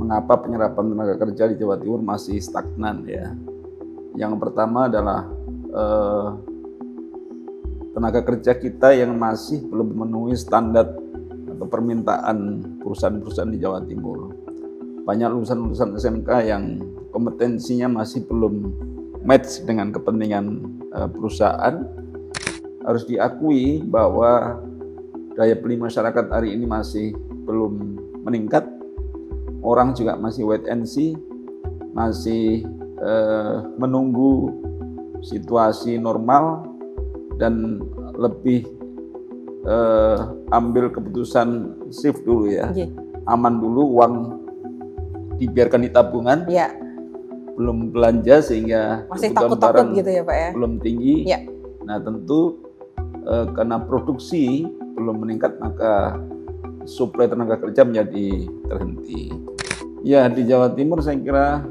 mengapa penyerapan tenaga kerja di Jawa Timur masih stagnan ya. Yang pertama adalah tenaga kerja kita yang masih belum memenuhi standar atau permintaan perusahaan-perusahaan di Jawa Timur. Banyak lulusan-lulusan SMK yang kompetensinya masih belum match dengan kepentingan perusahaan. Harus diakui bahwa daya beli masyarakat hari ini masih belum meningkat. Orang juga masih wait and see, masih menunggu situasi normal dan lebih ambil keputusan shift dulu ya. Aman dulu, uang dibiarkan di tabungan. Belum belanja sehingga masih takut-takut gitu ya Pak ya. Belum tinggi. Nah tentu karena produksi belum meningkat maka suplai tenaga kerja menjadi terhenti. Ya di Jawa Timur saya kira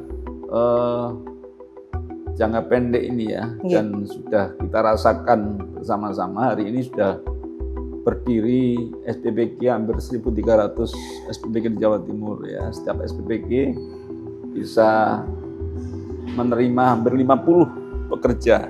jangka pendek ini ya, dan sudah kita rasakan bersama-sama. Hari ini sudah berdiri SPPG hampir 1.300 SPPG di Jawa Timur ya. Setiap SPPG bisa menerima hampir 50 pekerja.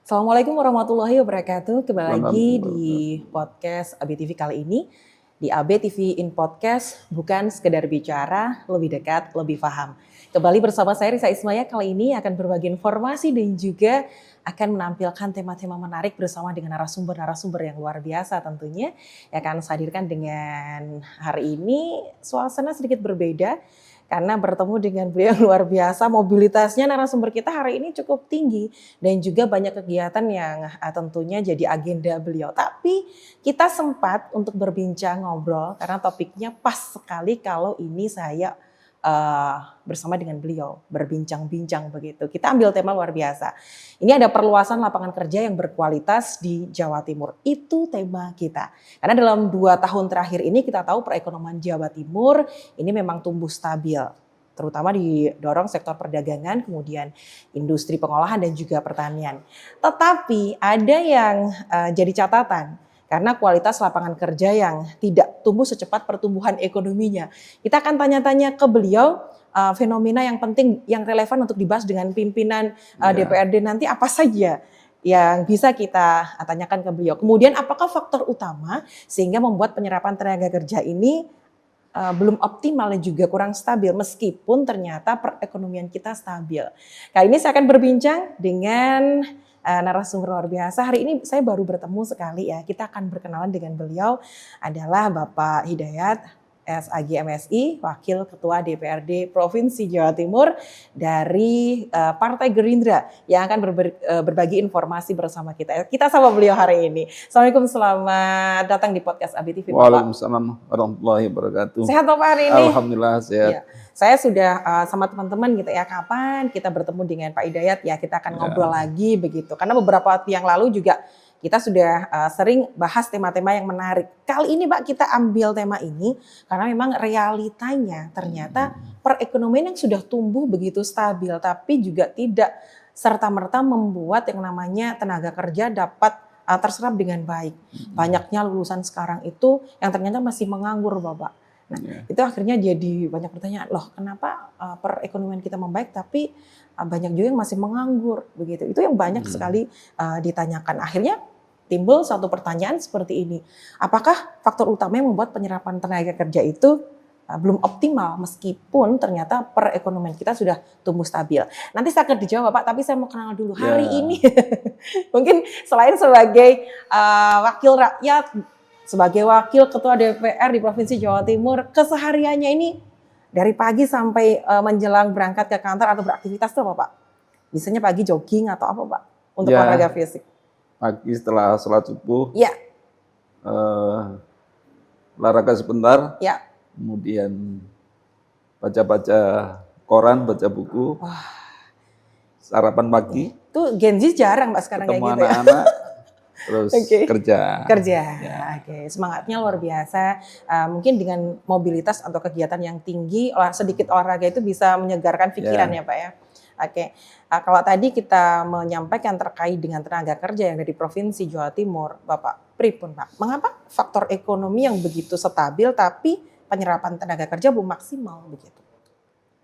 Assalamualaikum warahmatullahi wabarakatuh. Kembali lagi di podcast ABTV kali ini. Di ABTV in Podcast, bukan sekedar bicara, lebih dekat, lebih paham. Kembali bersama saya Risa Ismaya, kali ini akan berbagi informasi dan juga akan menampilkan tema-tema menarik bersama dengan narasumber-narasumber yang luar biasa tentunya. Yang akan saya hadirkan dengan hari ini suasana sedikit berbeda. Karena bertemu dengan beliau yang luar biasa, mobilitasnya narasumber kita hari ini cukup tinggi dan juga banyak kegiatan yang tentunya jadi agenda beliau. Tapi kita sempat untuk berbincang ngobrol karena topiknya pas sekali kalau ini saya bersama dengan beliau berbincang-bincang begitu. Kita ambil tema luar biasa. Ini ada perluasan lapangan kerja yang berkualitas di Jawa Timur. Itu tema kita. Karena dalam 2 tahun terakhir ini kita tahu perekonomian Jawa Timur ini memang tumbuh stabil. Terutama didorong sektor perdagangan, kemudian industri pengolahan dan juga pertanian. Tetapi ada yang jadi catatan. Karena kualitas lapangan kerja yang tidak tumbuh secepat pertumbuhan ekonominya. Kita akan tanya-tanya ke beliau fenomena yang penting, yang relevan untuk dibahas dengan pimpinan DPRD nanti apa saja yang bisa kita tanyakan ke beliau. Kemudian apakah faktor utama sehingga membuat penyerapan tenaga kerja ini belum optimal dan juga kurang stabil meskipun ternyata perekonomian kita stabil. Kali ini saya akan berbincang dengan narasumber luar biasa. Hari ini saya baru bertemu sekali ya. Kita akan berkenalan dengan beliau adalah Bapak Hidayat SAG MSI, Wakil Ketua DPRD Provinsi Jawa Timur dari Partai Gerindra yang akan berbagi informasi bersama kita. Kita sama beliau hari ini. Assalamualaikum, selamat datang di podcast ABTV. Waalaikumsalam warahmatullahi wabarakatuh. Sehat Bapak hari ini? Alhamdulillah sehat. Ya. Saya sudah sama teman-teman gitu ya, kapan kita bertemu dengan Pak Hidayat ya, kita akan ngobrol lagi begitu. Karena beberapa waktu yang lalu juga kita sudah sering bahas tema-tema yang menarik. Kali ini Pak kita ambil tema ini karena memang realitanya ternyata perekonomian yang sudah tumbuh begitu stabil tapi juga tidak serta-merta membuat yang namanya tenaga kerja dapat terserap dengan baik. Banyaknya lulusan sekarang itu yang ternyata masih menganggur Bapak. Nah, itu akhirnya jadi banyak pertanyaan, loh kenapa perekonomian kita membaik tapi banyak juga yang masih menganggur begitu. Itu yang banyak sekali ditanyakan. Akhirnya timbul satu pertanyaan seperti ini. Apakah faktor utama yang membuat penyerapan tenaga kerja itu belum optimal meskipun ternyata perekonomian kita sudah tumbuh stabil? Nanti saya akan dijawab Pak, tapi saya mau kenal dulu hari ini. Mungkin selain sebagai wakil rakyat, sebagai wakil ketua DPR di Provinsi Jawa Timur, kesehariannya ini dari pagi sampai menjelang berangkat ke kantor atau beraktivitas itu apa Pak? Biasanya pagi jogging atau apa Pak untuk olahraga fisik? Pagi setelah sholat subuh, olahraga sebentar, kemudian baca-baca koran, baca buku, sarapan pagi. Itu Gen Z jarang Pak sekarang kayak gitu ya. Anak-anak, terus Oke. kerja. Kerja, Ya. oke. Semangatnya luar biasa. Mungkin dengan mobilitas atau kegiatan yang tinggi, sedikit olahraga itu bisa menyegarkan pikiran ya Pak ya. Oke, kalau tadi kita menyampaikan terkait dengan tenaga kerja yang dari Provinsi Jawa Timur, Bapak pripun Pak? Mengapa faktor ekonomi yang begitu stabil tapi penyerapan tenaga kerja belum maksimal begitu?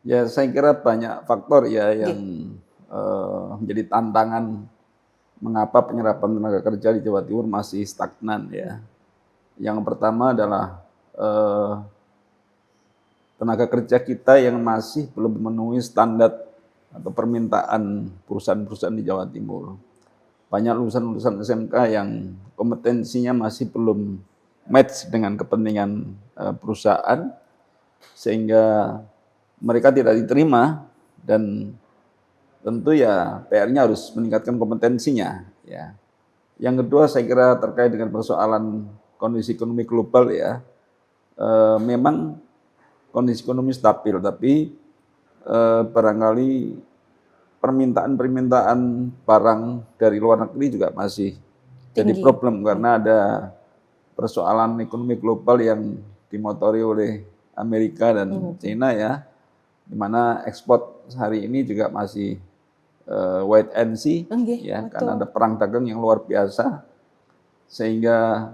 Ya, saya kira banyak faktor ya yang Oke. menjadi tantangan mengapa penyerapan tenaga kerja di Jawa Timur masih stagnan ya. Yang pertama adalah tenaga kerja kita yang masih belum memenuhi standar atau permintaan perusahaan-perusahaan di Jawa Timur. Banyak lulusan-lulusan SMK yang kompetensinya masih belum match dengan kepentingan perusahaan, sehingga mereka tidak diterima, dan tentu ya PR-nya harus meningkatkan kompetensinya. Ya. Yang kedua saya kira terkait dengan persoalan kondisi ekonomi global ya. Memang kondisi ekonomi stabil, tapi barangkali permintaan barang dari luar negeri juga masih jadi problem karena ada persoalan ekonomi global yang dimotori oleh Amerika dan China ya, di mana ekspor hari ini juga masih wait and see ya, karena ada perang dagang yang luar biasa, sehingga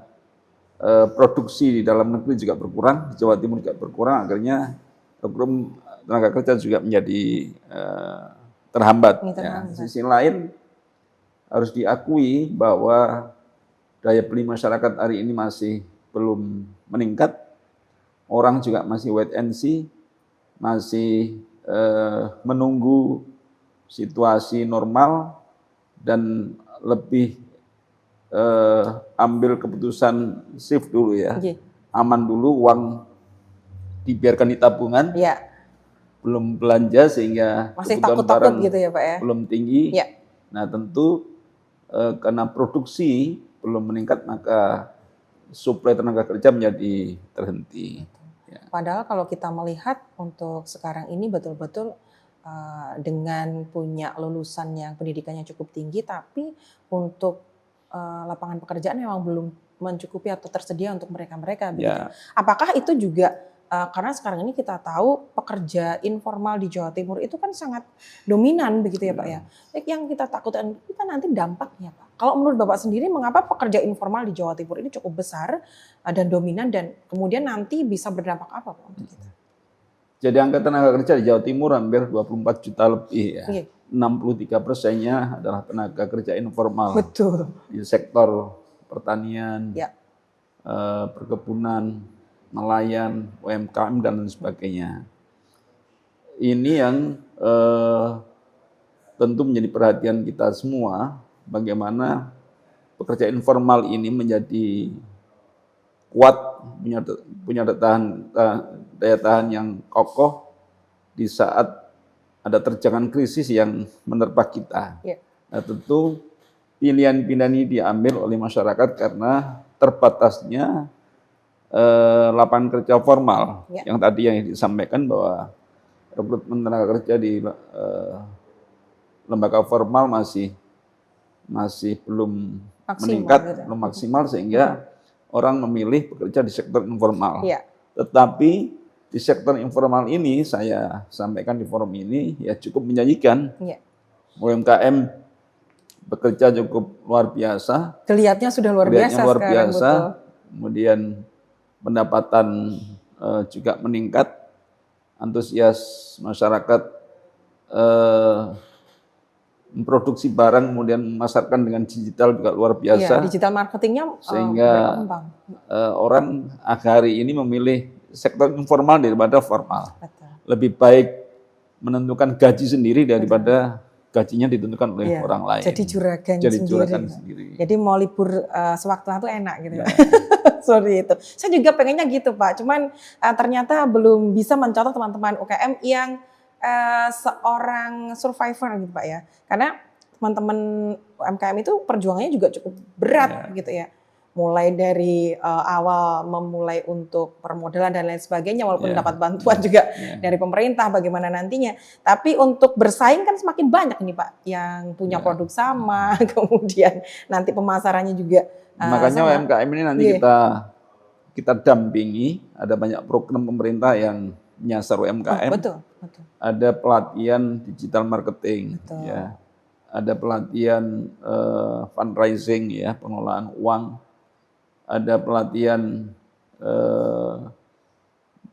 produksi di dalam negeri juga berkurang, di Jawa Timur juga berkurang, akhirnya program tenaga kerja juga menjadi terhambat. Ya. Sisi lain harus diakui bahwa daya beli masyarakat hari ini masih belum meningkat, orang juga masih wait and see, masih menunggu situasi normal dan lebih ambil keputusan shift dulu ya, aman dulu, uang dibiarkan di tabungan, belum belanja sehingga masih kebutuhan barang gitu ya Pak ya? belum tinggi. Nah tentu karena produksi belum meningkat maka suplai tenaga kerja menjadi terhenti. Ya. Padahal kalau kita melihat untuk sekarang ini betul-betul dengan punya lulusan yang pendidikannya cukup tinggi, tapi untuk lapangan pekerjaan memang belum mencukupi atau tersedia untuk mereka-mereka. Ya. Apakah itu juga karena sekarang ini kita tahu pekerja informal di Jawa Timur itu kan sangat dominan begitu ya Pak ya. Yang kita takutkan itu kan nanti dampaknya Pak. Kalau menurut Bapak sendiri mengapa pekerja informal di Jawa Timur ini cukup besar dan dominan, dan kemudian nanti bisa berdampak apa Pak untuk kita? Jadi angka tenaga kerja di Jawa Timur hampir 24 juta lebih ya. 63%-nya adalah tenaga kerja informal. Betul. Di sektor pertanian, perkebunan, nelayan, UMKM dan lain sebagainya. Ini yang tentu menjadi perhatian kita semua, bagaimana pekerja informal ini menjadi kuat, punya daya tahan yang kokoh di saat ada terjangan krisis yang menerpa kita. Nah, tentu pilihan-pilihan ini diambil oleh masyarakat karena terbatasnya lapangan kerja formal, yang tadi yang disampaikan bahwa rekrutmen tenaga kerja di lembaga formal masih belum meningkat, belum maksimal, sehingga orang memilih bekerja di sektor informal. Tetapi di sektor informal ini, saya sampaikan di forum ini, ya cukup menjanjikan. UMKM bekerja cukup luar biasa. Kelihatannya sudah luar biasa sekarang. Betul. Kemudian pendapatan juga meningkat, antusias masyarakat memproduksi barang kemudian memasarkan dengan digital juga luar biasa. Digital marketingnya sehingga orang hari ini memilih sektor informal daripada formal. Lebih baik menentukan gaji sendiri daripada gajinya ditentukan oleh orang lain. Jadi juragan sendiri. Jadi mau libur sewaktu-waktu enak gitu. Sorry itu. Saya juga pengennya gitu Pak. Cuman ternyata belum bisa mencontoh teman-teman UKM yang seorang survivor gitu Pak ya. Karena teman-teman UMKM itu perjuangannya juga cukup berat gitu ya. mulai dari awal memulai untuk permodalan dan lain sebagainya, walaupun Ya. dapat bantuan juga Ya. dari pemerintah bagaimana nantinya. Tapi untuk bersaing kan semakin banyak nih Pak yang punya Ya. produk sama, kemudian nanti pemasarannya juga Makanya sama. UMKM ini nanti Iya. kita dampingi, ada banyak program pemerintah yang menyasar Oh, UMKM, betul, betul. ada pelatihan digital marketing, Betul. ya, ada pelatihan fundraising, ya, pengelolaan uang, ada pelatihan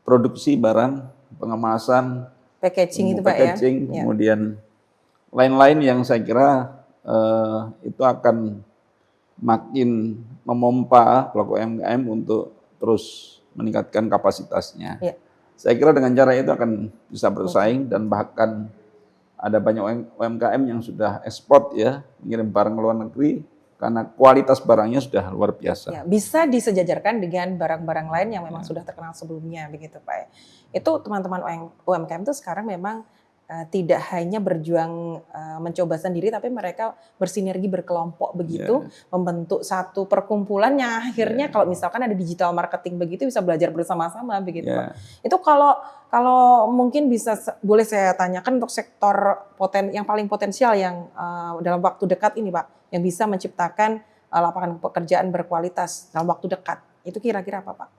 produksi barang, pengemasan, Packaging itu Pak ya. packaging, Ya. kemudian lain-lain yang saya kira itu akan makin memompa pelaku UMKM untuk terus meningkatkan kapasitasnya. Ya. Saya kira dengan cara itu akan bisa bersaing dan bahkan ada banyak UMKM yang sudah ekspor, ya, mengirim barang ke luar negeri karena kualitas barangnya sudah luar biasa. Ya, bisa disejajarkan dengan barang-barang lain yang memang sudah terkenal sebelumnya, begitu Pak. Itu teman-teman UMKM itu sekarang memang tidak hanya berjuang mencoba sendiri, tapi mereka bersinergi berkelompok begitu, membentuk satu perkumpulan yang akhirnya kalau misalkan ada digital marketing begitu bisa belajar bersama-sama begitu Pak. Itu kalau mungkin bisa boleh saya tanyakan untuk sektor yang paling potensial yang dalam waktu dekat ini Pak, yang bisa menciptakan lapangan pekerjaan berkualitas dalam waktu dekat, itu kira-kira apa Pak?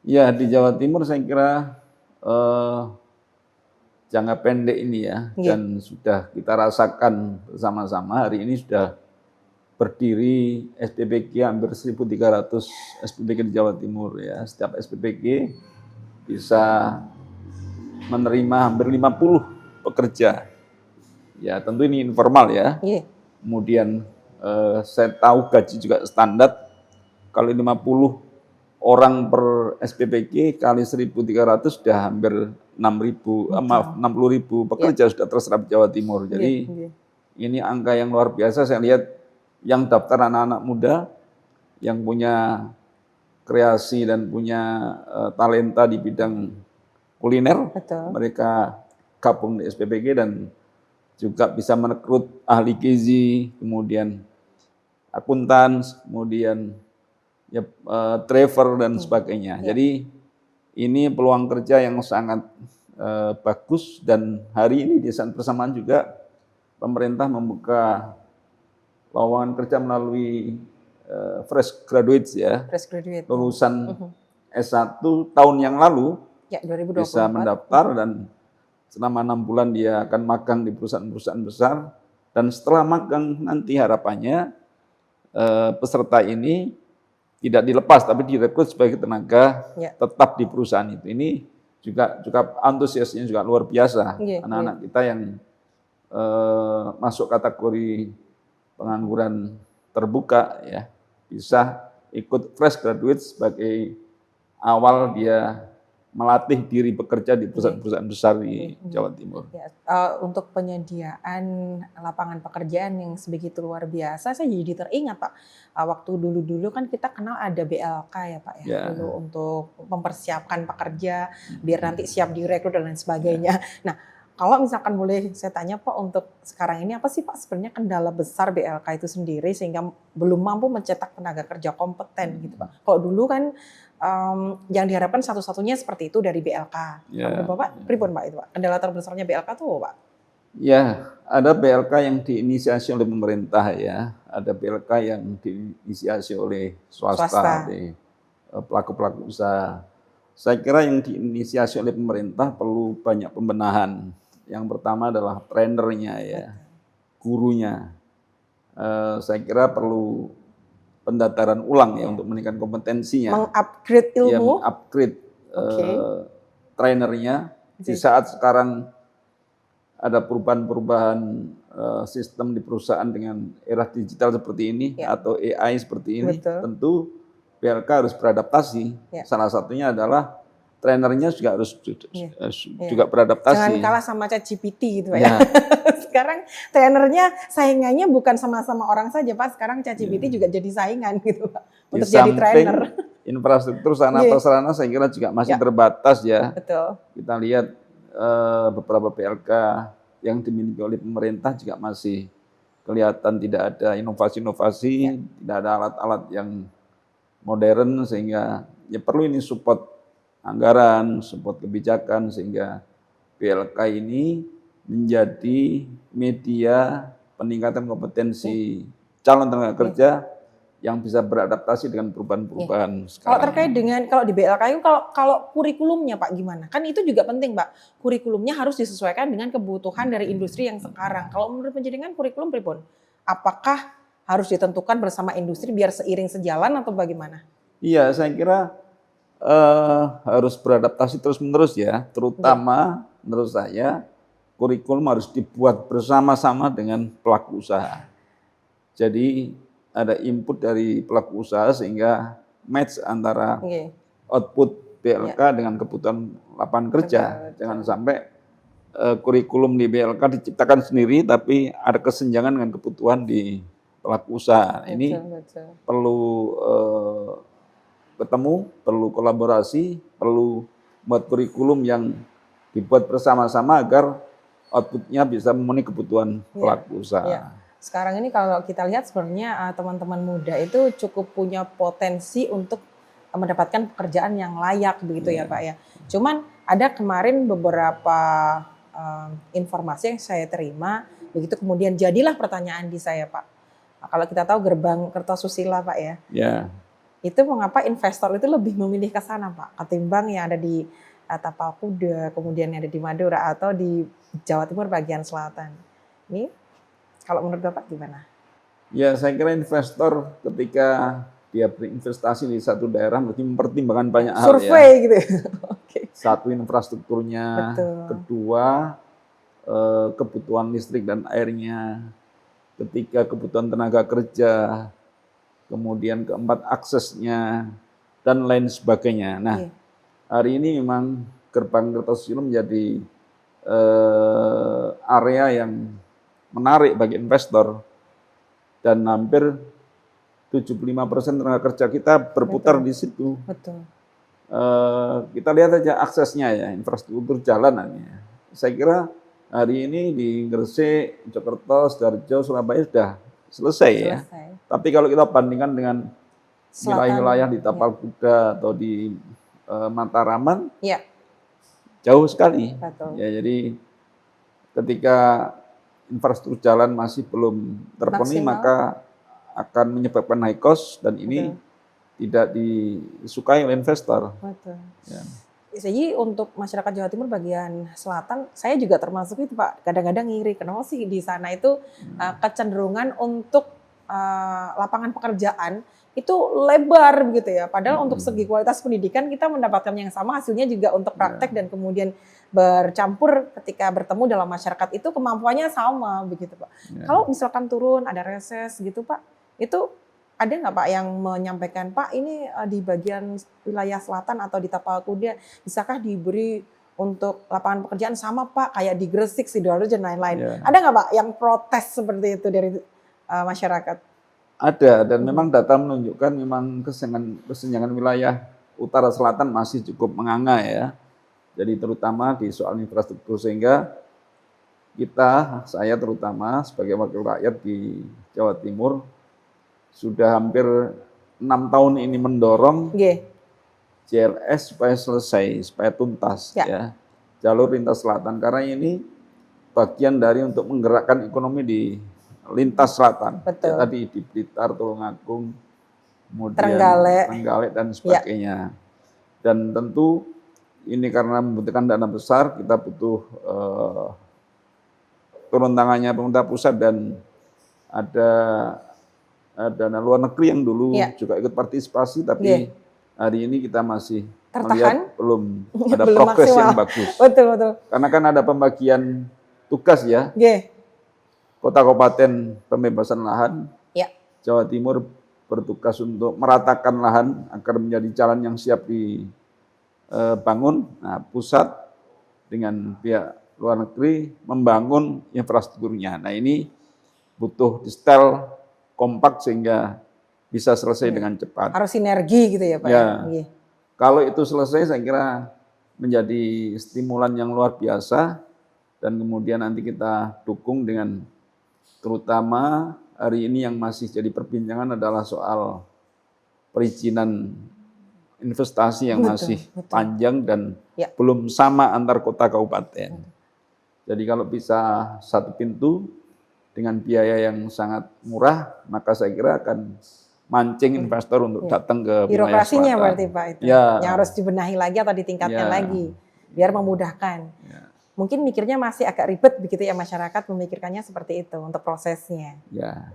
Ya, di Jawa Timur saya kira jangka pendek ini ya, dan sudah kita rasakan bersama-sama. Hari ini sudah berdiri SPPG hampir 1.300 SPPG di Jawa Timur, ya. Setiap SPPG bisa menerima hampir 50 pekerja. Ya, tentu ini informal ya. Kemudian saya tahu gaji juga standar. Kalau 50 orang per SPPG kali 1.300 sudah hampir 60.000 pekerja sudah terserap Jawa Timur. Jadi ini angka yang luar biasa. Saya lihat yang daftar anak-anak muda yang punya kreasi dan punya talenta di bidang kuliner. Betul. Mereka gabung di SPPG dan juga bisa merekrut ahli gizi, kemudian akuntan, kemudian ya, driver dan sebagainya. Jadi ini peluang kerja yang sangat bagus, dan hari ini di saat bersamaan juga pemerintah membuka lowongan kerja melalui fresh graduates, ya. Fresh graduate. Lulusan S1 tahun yang lalu ya, 2024. bisa mendaftar dan selama 6 bulan dia akan magang di perusahaan-perusahaan besar, dan setelah magang nanti harapannya peserta ini tidak dilepas tapi direkrut sebagai tenaga tetap di perusahaan itu. Ini juga antusiasnya juga luar biasa. Anak-anak kita yang masuk kategori pengangguran terbuka, ya, bisa ikut fresh graduate sebagai awal dia melatih diri bekerja di perusahaan-perusahaan besar di Jawa Timur. Ya, untuk penyediaan lapangan pekerjaan yang sebegitu luar biasa, saya jadi teringat Pak, waktu dulu-dulu kan kita kenal ada BLK ya Pak ya, dulu untuk mempersiapkan pekerja biar nanti siap direkrut dan lain sebagainya. Nah, kalau misalkan boleh saya tanya Pak, untuk sekarang ini apa sih Pak sebenarnya kendala besar BLK itu sendiri sehingga belum mampu mencetak tenaga kerja kompeten gitu Pak? Kalau dulu kan yang diharapkan satu-satunya seperti itu dari BLK. Bapak, pripun Pak itu Pak? Kendala terbesarnya BLK itu apa Pak? Ya, ada BLK yang diinisiasi oleh pemerintah, ya. Ada BLK yang diinisiasi oleh swasta. Di pelaku-pelaku usaha. Saya kira yang diinisiasi oleh pemerintah perlu banyak pembenahan. Yang pertama adalah trainernya, ya, gurunya. Saya kira perlu pendataran ulang ya untuk meningkatkan kompetensinya. Mengupgrade ilmu. Ya, mengupgrade trainernya. Di saat sekarang ada perubahan-perubahan sistem di perusahaan dengan era digital seperti ini atau AI seperti ini, tentu BLK harus beradaptasi. Salah satunya adalah trainernya juga harus juga beradaptasi. Jangan kalah sama ChatGPT gitu ya. Sekarang trainernya saingannya bukan sama-sama orang saja Pak, sekarang ChatGPT juga jadi saingan gitu Pak untuk jadi trainer. Infrastruktur sarana prasarana saya kira juga masih terbatas ya. Betul. Kita lihat beberapa PLK yang dimiliki oleh pemerintah juga masih kelihatan tidak ada inovasi-inovasi, tidak ada alat-alat yang modern, sehingga ya perlu ini support anggaran, support kebijakan, sehingga PLK ini menjadi media peningkatan kompetensi calon tenaga kerja yang bisa beradaptasi dengan perubahan-perubahan Kalau sekarang. terkait dengan kalau di BLK itu kalau kurikulumnya Pak gimana? Kan itu juga penting Pak. Kurikulumnya harus disesuaikan dengan kebutuhan dari industri yang sekarang. Kalau menurut penjaringan kurikulum pripun? Apakah harus ditentukan bersama industri biar seiring sejalan atau bagaimana? Iya, saya kira harus beradaptasi terus-menerus ya, terutama menurut saya kurikulum harus dibuat bersama-sama dengan pelaku usaha. Jadi ada input dari pelaku usaha sehingga match antara output BLK dengan kebutuhan lapangan kerja. Jangan sampai kurikulum di BLK diciptakan sendiri tapi ada kesenjangan dengan kebutuhan di pelaku usaha. Ini perlu ketemu, perlu kolaborasi, perlu buat kurikulum yang dibuat bersama-sama agar outputnya bisa memenuhi kebutuhan pelaku usaha. Sekarang ini kalau kita lihat sebenarnya teman-teman muda itu cukup punya potensi untuk mendapatkan pekerjaan yang layak begitu ya Pak ya. Cuman ada kemarin beberapa informasi yang saya terima, begitu kemudian jadilah pertanyaan di saya Pak. Nah, kalau kita tahu gerbang Kertosusila Pak ya. Itu mengapa investor itu lebih memilih ke sana Pak ketimbang yang ada di Tapal-Kuda, kemudian yang ada di Madura atau di Jawa Timur bagian selatan. Ini kalau menurut Bapak gimana? Ya, saya kira investor ketika dia berinvestasi di satu daerah mesti mempertimbangkan banyak hal ya. Survei gitu. Satu, infrastrukturnya. Kedua, kebutuhan listrik dan airnya. Ketiga, kebutuhan tenaga kerja. Kemudian keempat, aksesnya dan lain sebagainya. Nah, hari ini memang gerbang Kertosusila menjadi area yang menarik bagi investor dan hampir 75% tenaga kerja kita berputar di situ. Kita lihat aja aksesnya ya, infrastruktur jalanannya. Saya kira hari ini di Gresik, Jakarta, Sidoarjo, Surabaya sudah selesai ya. Tapi kalau kita bandingkan dengan wilayah-wilayah di Tapal-Kuda atau di Mataraman, jauh sekali. Ya, jadi ketika infrastruktur jalan masih belum terpenuhi maka akan menyebabkan high cost dan ini tidak disukai oleh investor. Jadi untuk masyarakat Jawa Timur bagian selatan, saya juga termasuk itu Pak. Kadang-kadang ngiri, kenapa sih di sana itu kecenderungan untuk lapangan pekerjaan itu lebar begitu ya. Padahal untuk segi kualitas pendidikan kita mendapatkan yang sama, hasilnya juga untuk praktek dan kemudian bercampur ketika bertemu dalam masyarakat itu kemampuannya sama begitu Pak. Kalau misalkan turun ada reses gitu Pak, itu ada nggak Pak yang menyampaikan Pak ini di bagian wilayah selatan atau di Tapal-Kuda bisakah diberi untuk lapangan pekerjaan sama Pak kayak di Gresik, Sidoarjo dan lain-lain. Ada nggak Pak yang protes seperti itu dari masyarakat? Ada, dan memang data menunjukkan memang kesenjangan wilayah utara selatan masih cukup menganga ya. Jadi terutama di soal infrastruktur sehingga saya terutama sebagai wakil rakyat di Jawa Timur sudah hampir 6 tahun ini mendorong JLS supaya selesai, supaya tuntas ya. Jalur lintas selatan karena ini bagian dari untuk menggerakkan ekonomi di lintas selatan. Ya, tadi di Blitar, Tulungagung, kemudian Trenggalek dan sebagainya. Dan tentu ini karena membutuhkan dana besar, kita butuh turun tangannya pemerintah pusat dan ada dana luar negeri yang dulu juga ikut partisipasi, tapi hari ini kita masih melihat belum ada progres yang bagus. Karena kan ada pembagian tugas ya. Kota Kabupaten pembebasan lahan, Jawa Timur bertugas untuk meratakan lahan agar menjadi jalan yang siap dibangun. Nah, pusat dengan pihak luar negeri membangun infrastrukturnya. Nah, ini butuh di-setel kompak sehingga bisa selesai dengan cepat. Harus sinergi gitu ya Pak? Kalau itu selesai saya kira menjadi stimulan yang luar biasa dan kemudian nanti kita dukung dengan terutama hari ini yang masih jadi perbincangan adalah soal perizinan investasi yang masih betul. panjang dan Ya. belum sama antar kota kabupaten. Jadi kalau bisa satu pintu dengan biaya yang sangat murah, maka saya kira akan mancing investor untuk datang ke wilayah Birokrasinya selatan. berarti Pak itu, Ya, yang harus dibenahi lagi atau ditingkatkan Ya. lagi, biar memudahkan. Ya. Mungkin mikirnya masih agak ribet begitu ya masyarakat memikirkannya seperti itu untuk prosesnya. Ya.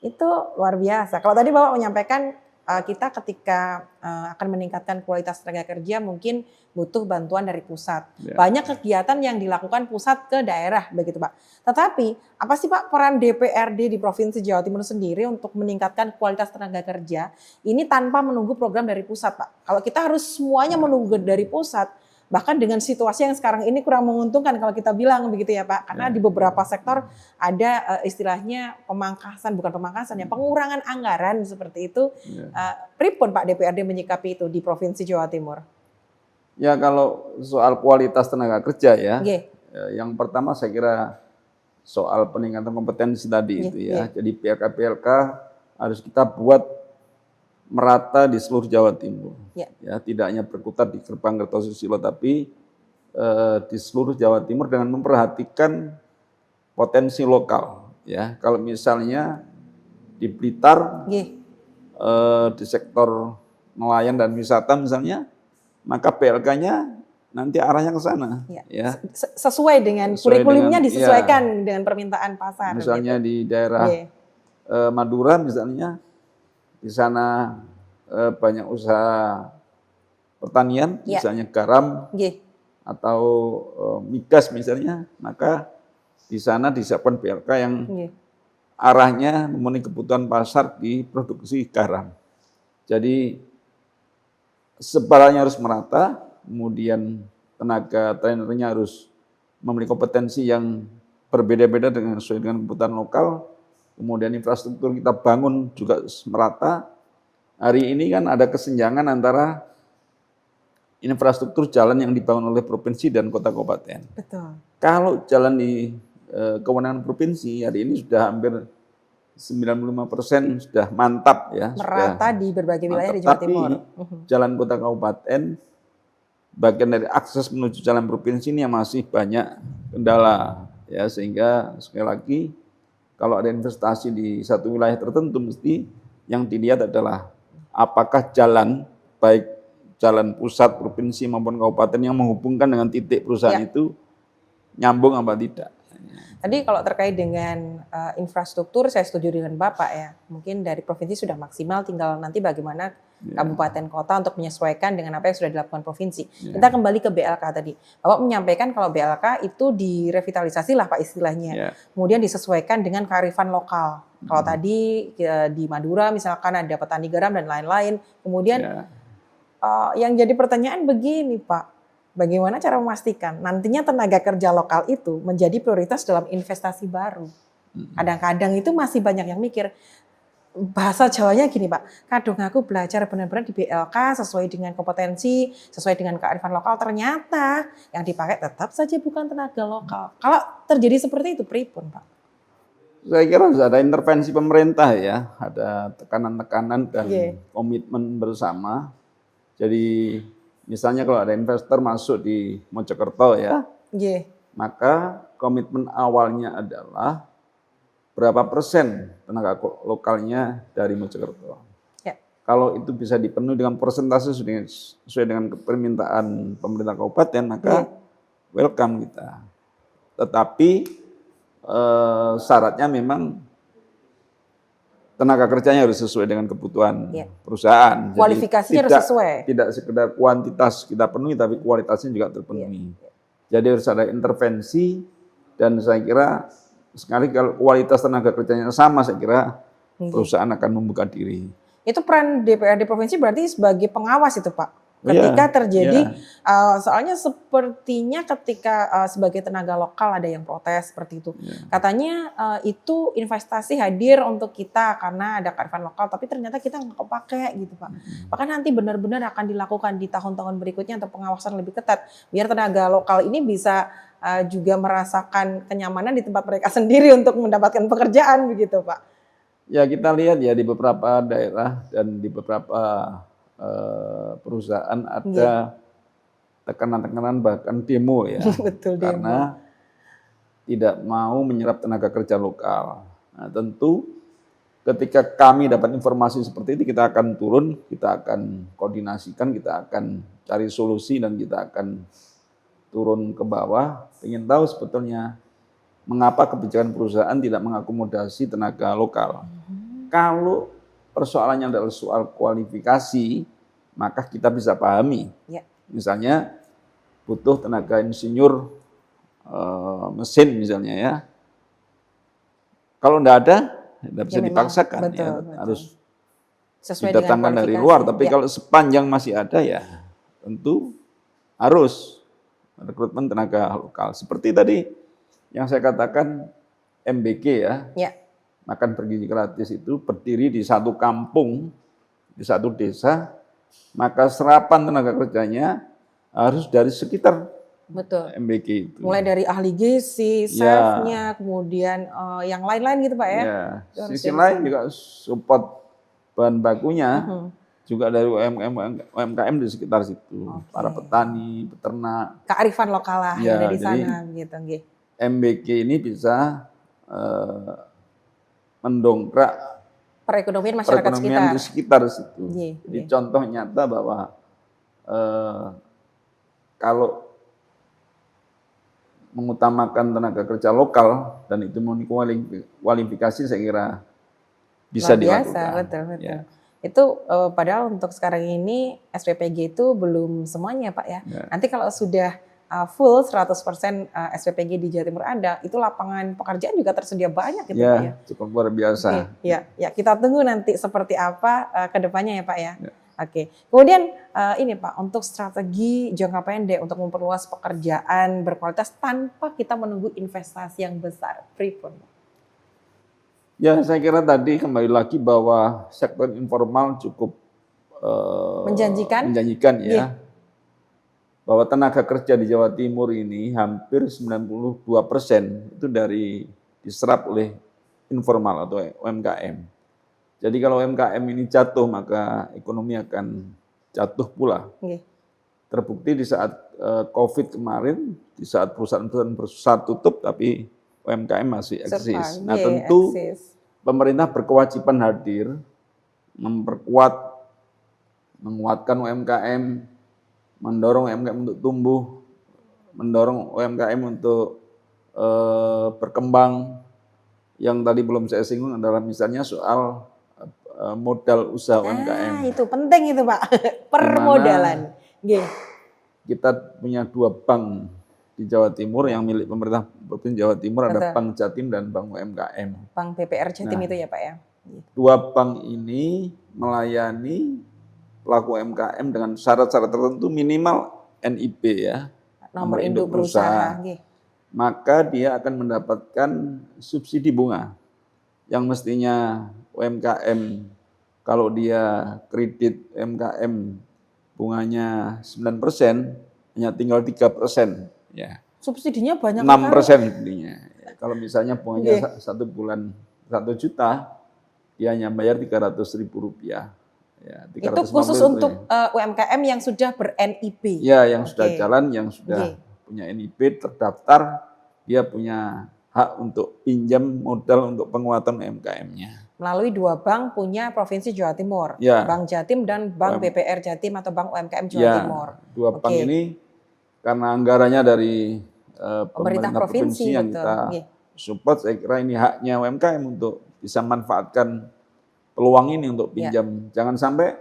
Itu luar biasa. Kalau tadi Bapak menyampaikan kita ketika akan meningkatkan kualitas tenaga kerja mungkin butuh bantuan dari pusat. Ya. Banyak kegiatan yang dilakukan pusat ke daerah begitu Pak. Tetapi apa sih Pak peran DPRD di Provinsi Jawa Timur sendiri untuk meningkatkan kualitas tenaga kerja ini tanpa menunggu program dari pusat Pak? Kalau kita harus semuanya menunggu dari pusat, bahkan dengan situasi yang sekarang ini kurang menguntungkan kalau kita bilang begitu ya Pak, karena di beberapa sektor ada istilahnya pengurangan anggaran seperti itu. Pripun Pak DPRD menyikapi itu di Provinsi Jawa Timur? Ya kalau soal kualitas tenaga kerja ya, Nggih. yang pertama saya kira soal peningkatan kompetensi tadi itu ya. Jadi PLK harus kita buat merata di seluruh Jawa Timur. Ya, tidak hanya berkutat di gerbang Kertosusilo, tapi di seluruh Jawa Timur dengan memperhatikan potensi lokal. Ya, kalau misalnya di Blitar, di sektor nelayan dan wisata misalnya, maka PLK-nya nanti arahnya ke sana. Ya. Sesuai dengan kurikulumnya disesuaikan dengan permintaan pasar. Misalnya di daerah Madura misalnya, di sana banyak usaha pertanian, misalnya garam atau migas misalnya, maka di sana disiapkan PLK yang arahnya memenuhi kebutuhan pasar di produksi garam. Jadi sebarangnya harus merata, kemudian tenaga trainernya harus memiliki kompetensi yang berbeda-beda sesuai dengan kebutuhan lokal. Kemudian infrastruktur kita bangun juga merata. Hari ini kan ada kesenjangan antara infrastruktur jalan yang dibangun oleh provinsi dan kota kabupaten. Betul. Kalau jalan di kewenangan provinsi hari ini sudah hampir 95% sudah mantap ya. Merata di berbagai wilayah di Jawa Timur. Tapi jalan kota kabupaten, bagian dari akses menuju jalan provinsi ini yang masih banyak kendala ya, sehingga sekali lagi kalau ada investasi di satu wilayah tertentu mesti yang dilihat adalah apakah jalan baik jalan pusat, provinsi maupun kabupaten yang menghubungkan dengan titik perusahaan itu nyambung apa tidak. Tadi kalau terkait dengan infrastruktur saya setuju dengan Bapak ya. Mungkin dari provinsi sudah maksimal, tinggal nanti bagaimana kabupaten kota untuk menyesuaikan dengan apa yang sudah dilakukan provinsi. Kita kembali ke BLK tadi. Bapak menyampaikan kalau BLK itu direvitalisasi lah Pak istilahnya. Kemudian disesuaikan dengan kearifan lokal. Kalau tadi di Madura misalkan ada petani garam dan lain-lain. Kemudian yang jadi pertanyaan begini Pak. Bagaimana cara memastikan nantinya tenaga kerja lokal itu menjadi prioritas dalam investasi baru? Kadang-kadang itu masih banyak yang mikir, bahasa Jawanya gini Pak, kadang aku belajar benar-benar di BLK sesuai dengan kompetensi, sesuai dengan kearifan lokal, ternyata yang dipakai tetap saja bukan tenaga lokal. Kalau terjadi seperti itu, pripun Pak? Saya kira harus ada intervensi pemerintah ya, ada tekanan-tekanan dan komitmen bersama. Jadi misalnya kalau ada investor masuk di Mojokerto ya, maka komitmen awalnya adalah berapa persen tenaga lokalnya dari Mojokerto. Kalau itu bisa dipenuhi dengan persentase sesuai dengan permintaan pemerintah kabupaten, maka welcome kita. Tetapi syaratnya memang tenaga kerjanya harus sesuai dengan kebutuhan perusahaan. Kualifikasinya harus sesuai. Tidak sekedar kuantitas kita penuhi, tapi kualitasnya juga terpenuhi. Jadi harus ada intervensi, dan saya kira sekali kalau kualitas tenaga kerjanya sama, saya kira perusahaan akan membuka diri. Itu peran DPRD provinsi berarti sebagai pengawas itu Pak? Ketika terjadi, soalnya sepertinya ketika sebagai tenaga lokal ada yang protes seperti itu. Katanya itu investasi hadir untuk kita karena ada kearifan lokal, tapi ternyata kita nggak kepake gitu Pak. Bahkan nanti benar-benar akan dilakukan di tahun-tahun berikutnya untuk pengawasan lebih ketat, biar tenaga lokal ini bisa juga merasakan kenyamanan di tempat mereka sendiri untuk mendapatkan pekerjaan begitu Pak. Ya kita lihat ya di beberapa daerah dan di beberapa perusahaan Nggih. ada tekanan-tekanan bahkan demo ya, Betul, demo. karena tidak mau menyerap tenaga kerja lokal. Nah, tentu ketika kami dapat informasi seperti itu, kita akan turun, kita akan koordinasikan, kita akan cari solusi dan kita akan turun ke bawah. Ingin tahu sebetulnya mengapa kebijakan perusahaan tidak mengakomodasi tenaga lokal. Kalau persoalannya adalah soal kualifikasi, maka kita bisa pahami. Ya. Misalnya butuh tenaga insinyur mesin misalnya ya. Kalau enggak ada, tidak bisa Ya, memang, dipaksakan betul, ya, betul. harus Sesuai dengan didatangkan dari kualifikasi. luar. Tapi Ya. kalau sepanjang masih ada ya tentu harus rekrutmen tenaga lokal. Seperti tadi yang saya katakan MBG ya, Ya. makan bergizi gratis itu berdiri di satu kampung, di satu desa, maka serapan tenaga kerjanya harus dari sekitar Betul. MBG itu. Mulai dari ahli gizi, Ya. chefnya, kemudian yang lain-lain gitu Pak ya. Ya, Itu harus sisi dari lain sana. juga support bahan bakunya Mhm. juga dari UMKM di sekitar situ, Oke. para petani, peternak. Kearifan lokal lah Ya, yang ada di jadi sana gitu, nggih. MBG ini bisa mendongkrak Perekonomian masyarakat perekonomian sekitar. di sekitar situ. Iya, Jadi iya. contoh nyata bahwa kalau mengutamakan tenaga kerja lokal dan itu memenuhi kualifikasi, saya kira bisa Luar biasa, dilakukan. betul, betul. Ya. Itu padahal untuk sekarang ini SPPG itu belum semuanya Pak ya. Ya. Nanti kalau sudah full 100% SPPG di Jawa Timur ada, itu lapangan pekerjaan juga tersedia banyak gitu Pak ya. Ya, cukup luar biasa. Oke, ya, ya kita tunggu nanti seperti apa ke depannya ya Pak ya. Ya. Oke, kemudian ini Pak, untuk strategi jangka pendek untuk memperluas pekerjaan berkualitas tanpa kita menunggu investasi yang besar, pripun? Ya, saya kira tadi kembali lagi bahwa sektor informal cukup Menjanjikan? menjanjikan ya. Iya. Bahwa tenaga kerja di Jawa Timur ini hampir 92% itu diserap oleh informal atau UMKM. Jadi kalau UMKM ini jatuh, maka ekonomi akan jatuh pula. Nggih. Terbukti di saat COVID kemarin, di saat perusahaan-perusahaan besar tutup, tapi UMKM masih eksis. Nah, Survive, tentu eksis. pemerintah berkewajiban hadir, menguatkan UMKM, mendorong UMKM untuk tumbuh, mendorong UMKM untuk berkembang. Yang tadi belum saya singgung adalah misalnya soal modal usaha UMKM. Itu penting itu Pak, permodalan. Nggih. Kita punya 2 bank di Jawa Timur yang milik pemerintah Provinsi Jawa Timur, ada Betul. Bank Jatim dan Bank UMKM. Bank BPR Jatim Nah. itu ya Pak ya. 2 bank ini melayani pelaku UMKM dengan syarat-syarat tertentu, minimal NIB ya, Nomor induk berusaha. Nggih. maka dia akan mendapatkan subsidi bunga yang mestinya UMKM kalau dia kredit UMKM bunganya 9%, hanya tinggal 3%. Ya. Subsidinya banyak 6% sekali. subsidinya. Kalau misalnya bunganya 1 bulan 1 juta, dia hanya bayar Rp300.000. Ya, Itu khusus 350 untuk UMKM yang sudah ber-NIB. Ya, yang sudah Oke. jalan, yang sudah punya NIB, terdaftar, dia punya hak untuk pinjam modal untuk penguatan UMKM-nya. Melalui 2 bank punya Provinsi Jawa Timur. Ya. Bank Jatim dan Bank BPR Jatim atau Bank UMKM Jawa Ya, Timur. 2 bank Oke. ini karena anggarannya dari Pemerintah provinsi, yang betul. kita Nggih. support, saya kira ini haknya UMKM untuk bisa manfaatkan peluang ini untuk Ya. pinjam. Jangan sampai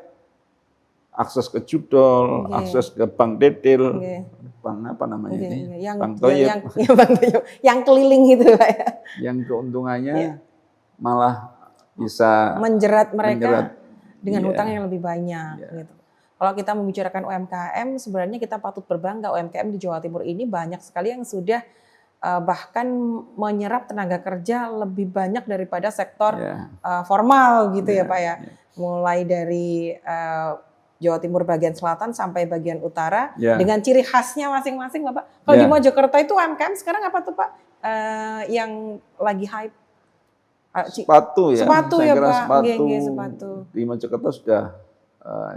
akses ke judol, Oke. akses ke bank detail, Oke. bank apa namanya Oke, ini, oke. Yang bank toyib, Bank Toyib, yang keliling gitu Pak ya. yang keuntungannya Ya. malah bisa Menjerat mereka menjerat. dengan Iya. hutang yang lebih banyak Iya. gitu. Kalau kita membicarakan UMKM, sebenarnya kita patut berbangga UMKM di Jawa Timur ini banyak sekali yang sudah bahkan menyerap tenaga kerja lebih banyak daripada sektor Ya. formal gitu Ya, ya Pak ya. Mulai dari Jawa Timur bagian selatan sampai bagian utara Ya. dengan ciri khasnya masing-masing Bapak. Kalau Ya. di Mojokerto itu UMKM sekarang apa tuh Pak yang lagi hype? Sepatu ya, Sepatu saya ya kira Pak, sepatu sepatu. di Mojokerto sudah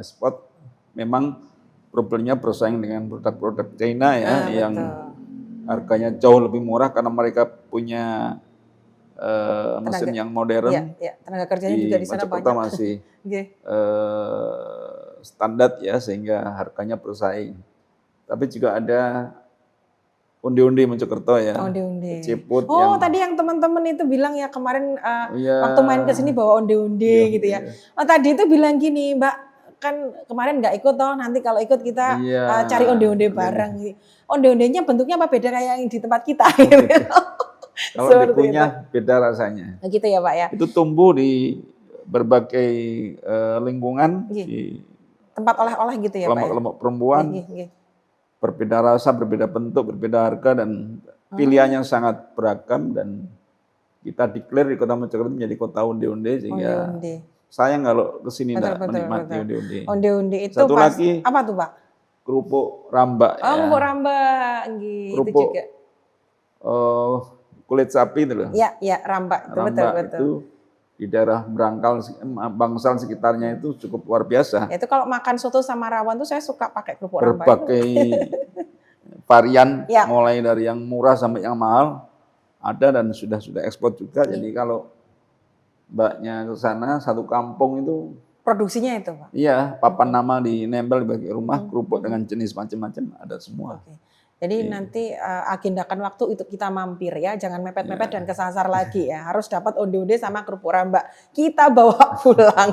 ekspor. Memang problemnya bersaing dengan produk-produk China ya, yang Betul. harganya jauh lebih murah karena mereka punya mesin yang modern. Tenaga kerjanya Di juga di sana Mojokerto banyak. masih standar ya, sehingga harganya bersaing. Tapi juga ada undi-undi Mojokerto ya, Onde-onde. Ciput Oh, yang tadi yang teman-teman itu bilang ya kemarin ya, waktu main ke sini bawa onde-onde gitu ya. iya. Oh, tadi itu bilang gini, Mbak, kan kemarin nggak ikut toh, nanti kalau ikut kita Iya, cari onde-onde bareng gitu. Onde-ondenya bentuknya apa beda kayak yang di tempat kita gitu. Kalau Seperti dikunyah itu. beda rasanya. Gitu ya, Pak ya. Itu tumbuh di berbagai lingkungan, Nggih. di Tempat oleh-oleh gitu ya, Pak ya. kelompok-kelompok perempuan, Nggih. berbeda rasa, berbeda bentuk, berbeda harga, dan pilihannya sangat beragam. Dan kita declare di Kota Mojokerto menjadi kota onde-onde, sehingga Onde-onde. sayang kalau kesini Betul, tidak menikmati onde-onde. Onde-onde itu Satu lagi, apa tuh, Pak? kerupuk rambak Oh, ya. kerupuk rambak, nggih, itu Kerupuk juga. kulit sapi itu loh. Iya, rambak itu Rambak betul. itu di daerah Berangkal, Bangsal sekitarnya itu cukup luar biasa. Ya, itu kalau makan soto sama rawon tuh saya suka pakai kerupuk rambak. Berbagai varian, Ya. mulai dari yang murah sampai yang mahal ada, dan sudah ekspor juga. Jadi kalau Mbaknya ke sana, satu kampung itu Produksinya itu, Pak. iya, papan nama nempel di bagi rumah, kerupuk dengan jenis macam-macam ada semua. Oke. Jadi nanti agendakan waktu itu kita mampir ya, jangan mepet-mepet dan kesasar lagi ya. Harus dapat onde-onde sama kerupuk rambak. Kita bawa pulang.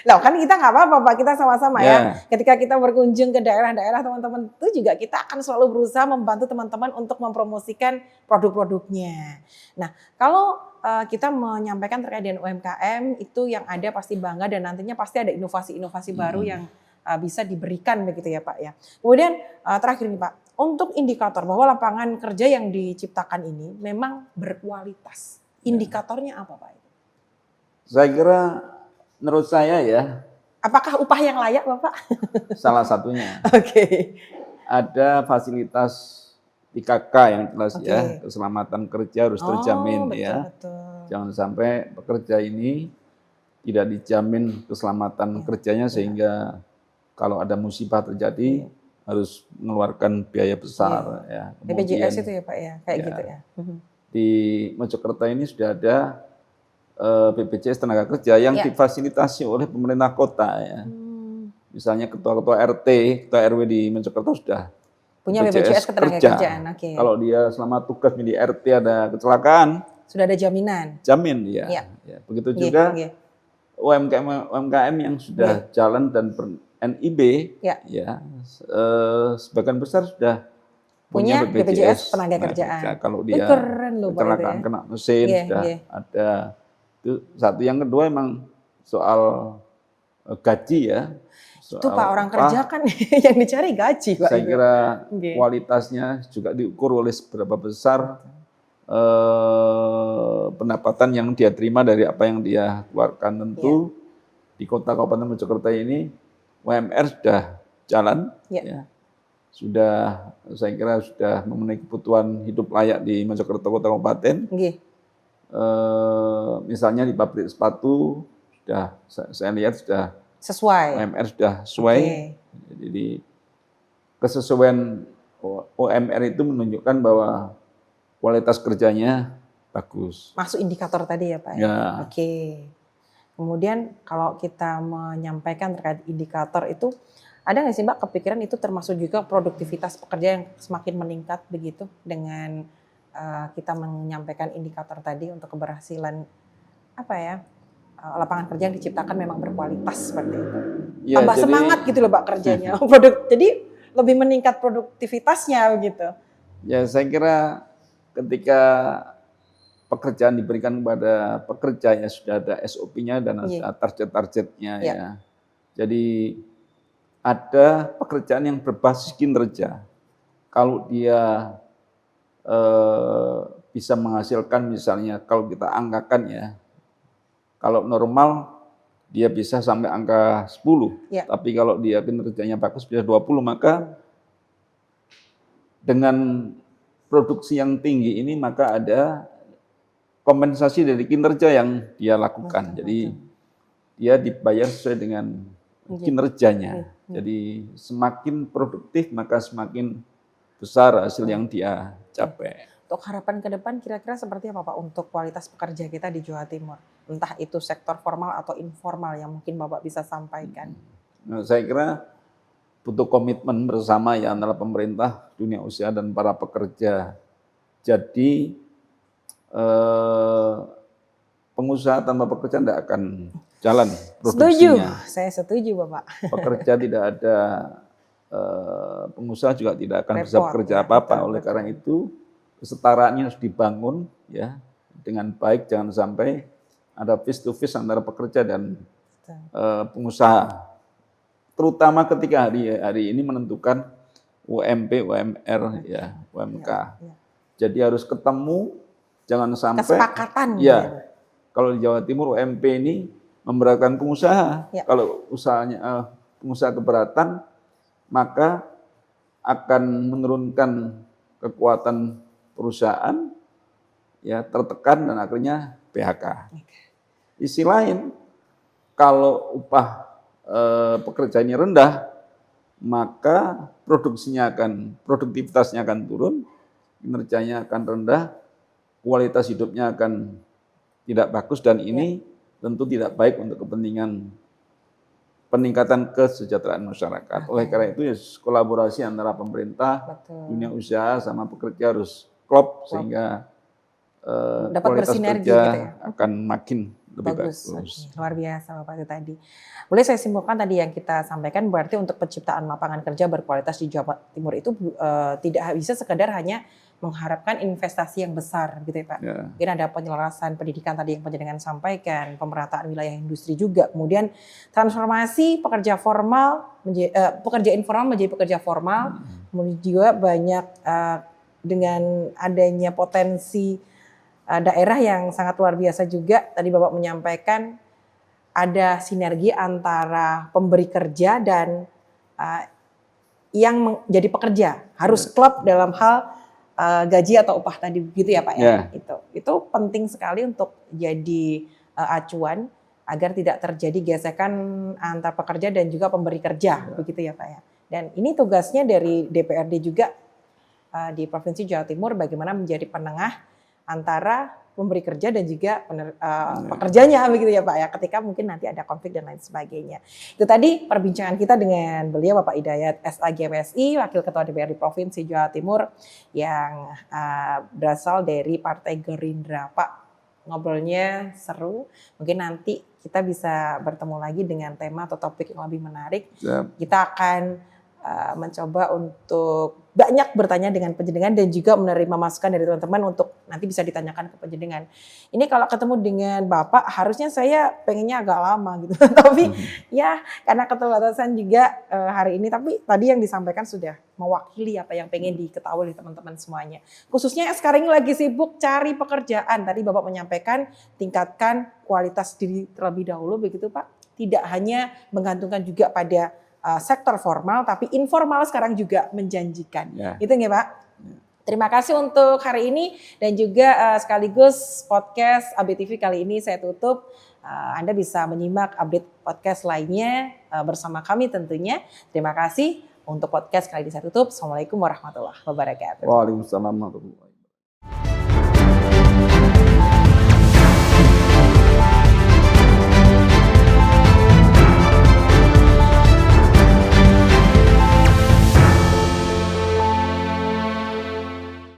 Loh kan kita nggak apa-apa Pak, kita sama-sama ya. Ketika kita berkunjung ke daerah-daerah teman-teman itu juga kita akan selalu berusaha membantu teman-teman untuk mempromosikan produk-produknya. Nah, kalau kita menyampaikan terkait dengan UMKM itu yang ada pasti bangga, dan nantinya pasti ada inovasi-inovasi baru yang bisa diberikan begitu ya Pak ya. Kemudian terakhir nih Pak, untuk indikator bahwa lapangan kerja yang diciptakan ini memang berkualitas. Indikatornya apa Pak? Saya kira menurut saya ya. Apakah upah yang layak Bapak? Salah satunya. Oke. Ada fasilitas 3K yang jelas ya, keselamatan kerja harus terjamin ya. Betul. Jangan sampai pekerja ini tidak dijamin keselamatan kerjanya, sehingga kalau ada musibah terjadi harus mengeluarkan biaya besar ya. BPJS itu ya Pak ya, kayak gitu ya. Di Mojokerto ini sudah ada BPJS tenaga kerja yang difasilitasi oleh pemerintah kota ya. Misalnya ketua-ketua RT, ketua RW di Mojokerto sudah punya BPJS ketenagakerjaan. Kalau dia selama tugas di RT ada kecelakaan, sudah ada jaminan. Jamin dia. Ya. Begitu juga UMKM yang sudah jalan dan NIB, sebagian besar sudah punya BPJS tenaga kerjaan. Kalau dia kecelakaan kena mesin sudah ada. Itu satu. Yang kedua emang soal gaji ya. Itu Pak, orang kerja kan yang dicari gaji Pak. Saya kira kualitasnya juga diukur oleh seberapa besar pendapatan yang dia terima dari apa yang dia keluarkan. Tentu di kota Kabupaten Mojokerto ini UMR sudah jalan, sudah, saya kira sudah memenuhi kebutuhan hidup layak di Mojokerto kota kabupaten. Misalnya di pabrik sepatu sudah, saya lihat sudah sesuai. UMR sudah sesuai. Jadi kesesuaian UMR itu menunjukkan bahwa kualitas kerjanya bagus. Masuk indikator tadi ya Pak. Ya. Kemudian kalau kita menyampaikan terkait indikator itu, ada nggak sih Mbak kepikiran itu termasuk juga produktivitas pekerja yang semakin meningkat begitu dengan kita menyampaikan indikator tadi untuk keberhasilan lapangan kerja yang diciptakan memang berkualitas seperti itu. Tambah semangat gitu loh Pak kerjanya. Jadi lebih meningkat produktivitasnya begitu. Ya saya kira ketika pekerjaan diberikan kepada pekerja ya sudah ada SOP-nya dan ada target-targetnya ya. Jadi ada pekerjaan yang berbasis kinerja. Kalau dia bisa menghasilkan, misalnya kalau kita angkakan ya, kalau normal dia bisa sampai angka 10, tapi kalau dia kinerjanya bagus bisa 20, maka dengan produksi yang tinggi ini maka ada kompensasi dari kinerja yang dia lakukan. Jadi dia dibayar sesuai dengan kinerjanya. Jadi semakin produktif maka semakin besar hasil yang dia capai. Untuk harapan ke depan kira-kira seperti apa Pak untuk kualitas pekerja kita di Jawa Timur? Entah itu sektor formal atau informal yang mungkin Bapak bisa sampaikan. Nah, saya kira butuh komitmen bersama ya antara pemerintah, dunia usaha dan para pekerja. Jadi pengusaha tanpa pekerja tidak akan jalan produksinya. Setuju, saya setuju Bapak. Pekerja tidak ada, pengusaha juga tidak akan bisa bekerja ya, apa-apa. betul, Oleh karena itu kesetaraannya harus dibangun ya dengan baik, jangan sampai ada face to face antara pekerja dan pengusaha. Terutama ketika hari ini menentukan UMP, UMR, ya, UMK. Jadi harus ketemu, jangan sampai kesepakatan. Ya, kalau di Jawa Timur UMP ini memberatkan pengusaha. Kalau usahanya pengusaha keberatan, maka akan menurunkan kekuatan perusahaan, ya tertekan dan akhirnya PHK. Isi lain, kalau upah pekerja ini rendah, maka produktivitasnya akan turun, kinerjanya akan rendah, kualitas hidupnya akan tidak bagus, dan ini tentu tidak baik untuk kepentingan peningkatan kesejahteraan masyarakat. Oleh karena itu ya kolaborasi antara pemerintah, dunia usaha sama pekerja harus klop sehingga dapat kualitas bersinergi kerja gitu ya. akan makin lebih bagus. Luar biasa Bapak itu tadi. Boleh saya simpulkan tadi yang kita sampaikan berarti untuk penciptaan lapangan kerja berkualitas di Jawa Timur itu tidak bisa sekadar hanya mengharapkan investasi yang besar gitu ya Pak. Mungkin ada penyelarasan pendidikan tadi yang Panjenengan sampaikan, pemerataan wilayah industri juga, kemudian transformasi pekerja formal pekerja informal menjadi pekerja formal, kemudian juga banyak dengan adanya potensi daerah yang sangat luar biasa juga. Tadi Bapak menyampaikan ada sinergi antara pemberi kerja dan yang menjadi pekerja, harus klop dalam hal gaji atau upah tadi, begitu ya Pak ya. Itu penting sekali untuk jadi acuan agar tidak terjadi gesekan antar pekerja dan juga pemberi kerja, begitu ya Pak ya. Dan ini tugasnya dari DPRD juga di Provinsi Jawa Timur, bagaimana menjadi penengah antara pemberi kerja dan juga pekerjanya, begitu ya Pak ya, ketika mungkin nanti ada konflik dan lain sebagainya. Itu tadi perbincangan kita dengan beliau Bapak Hidayat SAG MSI, Wakil Ketua DPRD Provinsi Jawa Timur yang berasal dari Partai Gerindra. Pak, ngobrolnya seru, mungkin nanti kita bisa bertemu lagi dengan tema atau topik yang lebih menarik. Kita akan mencoba untuk banyak bertanya dengan Panjenengan dan juga menerima masukan dari teman-teman untuk nanti bisa ditanyakan ke Panjenengan. Ini kalau ketemu dengan Bapak harusnya saya pengennya agak lama gitu, tapi ya karena keterbatasan juga hari ini. Tapi tadi yang disampaikan sudah mewakili apa yang pengen diketahui oleh teman-teman semuanya. Khususnya sekarang ini lagi sibuk cari pekerjaan. Tadi Bapak menyampaikan tingkatkan kualitas diri terlebih dahulu, begitu Pak. Tidak hanya menggantungkan juga pada sektor formal, tapi informal sekarang juga menjanjikan. Itu nggak Pak? Terima kasih untuk hari ini dan juga sekaligus podcast ABTV kali ini saya tutup. Anda bisa menyimak update podcast lainnya bersama kami tentunya. Terima kasih untuk podcast kali ini saya tutup. Assalamualaikum warahmatullahi wabarakatuh. Waalaikumsalam warahmatullahi wabarakatuh.